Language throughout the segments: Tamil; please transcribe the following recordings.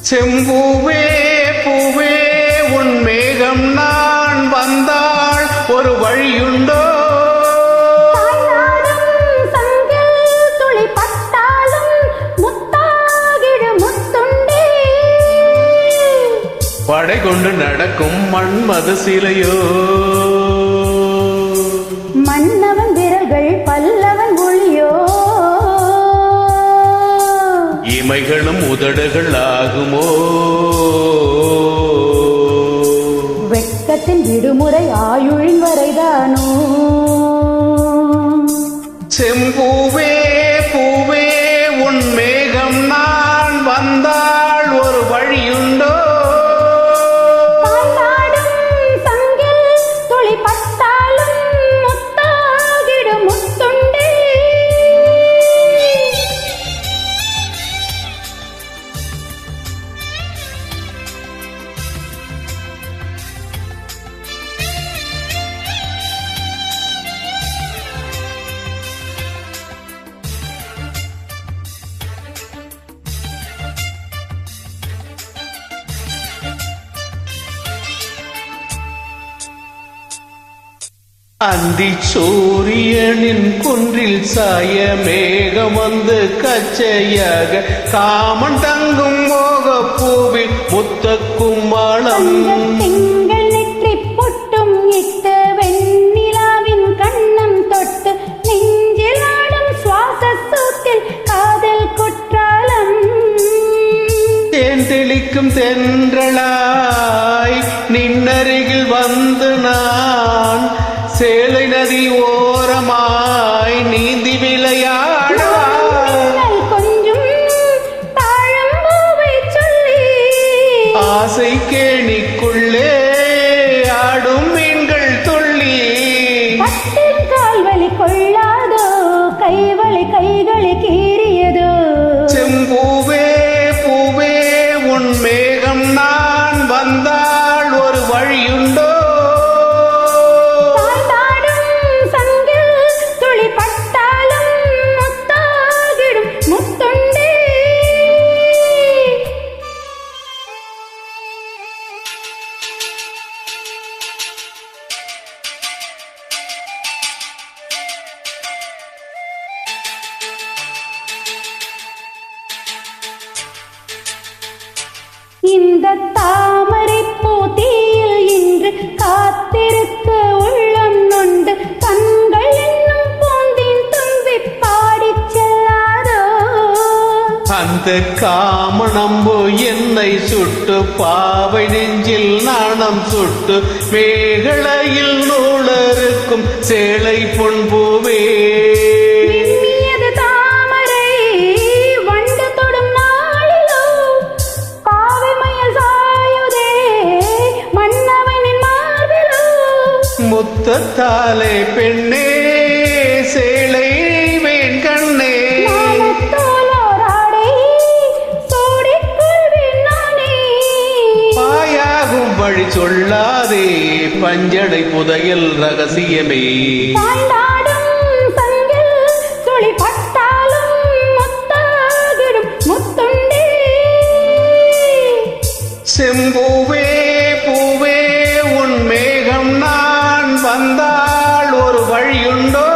செம்பூவே பூவே உன் மேகம் நான் வந்தாள் ஒரு வழியுண்டோ? படை கொண்டு நடக்கும் மன்மத சிலையோ? மன்னவன் விரல்கள் பல்லவன் ஒளியோ? இமைகளும் உதடுகள் ஆகுமோ? வெட்கத்தின் விடுமுறை ஆயுளின் வரைதானோ? செம்பூவே பூவே உன் மேகம் நான் வந்தாள் ஒரு வழியுண்டோ? அந்தி சூரியனின் குன்றில் சாய மேகம் வந்து கச்சையாக காமன் தங்கும் மோக பூவில் முத்த கும்மாளம். திங்கள் நெற்றி பொட்டும் இட்டு வெண்ணிலாவின் கண்ணம் தொட்டு நெஞ்சில் ஆடும் சுவாச சூத்தில் காதல் குற்றாலம். தேன் தெளிக்கும் தென்றலாய் நின்னருகில் வந்து நான் சேலை நதி ஓரமாய் நீந்தி விளையாட கொஞ்சம் தாழம்பூவை சொல்லி ஆசை கேணிக்குள்ளே ஆடும் மீன்கள் துள்ளி. பட்டின் கால்வலி கொள்ளாதோ கைவலி கைகளை கீறியதோ? செம்பூவே பூவே உன் மேகம் நான் வந்தாள் ஒரு வழியுண்டோ? இந்த தாமரை பூத்தியில் இன்று காத்திருக்க உள்ளம் நொண்டு கண்கள் என்னும் பூந்தின் தும்பி பாடிச் செல்லாதோ? அந்த காமணம்பு என்னை சுட்டு பாவை நெஞ்சில் நாணம் சுட்டு மேகலையில் நூலருக்கும் சேலை பொன்பூவே. முத்தத்தாலே பெண்ணே சேலை வேன் கண்ணே பாயாகும் வழி சொல்லாதே பஞ்சடை புதையல் ரகசியமே. செம்பூவே பூவே உன் மேகம் நான் வந்தாள் ஒரு வழியுண்டோ?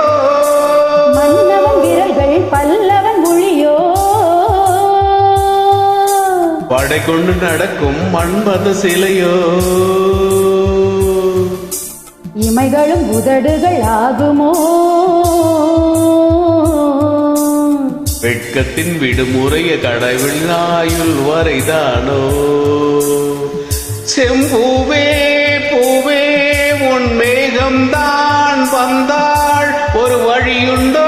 மன்னவன் விரல்கள் பல்லவன் மொழியோ? படை கொண்டு நடக்கும் மன்மத சிலையோ? இமைகளும் உதடுகள் ஆகுமோ? வெட்கத்தின் விடுமுறைய கடவுள் ஆயுள் வரைதானோ? செம்பூவே பூவே உன் மேகம் தான் வந்தாள் ஒரு வழியுண்டோ?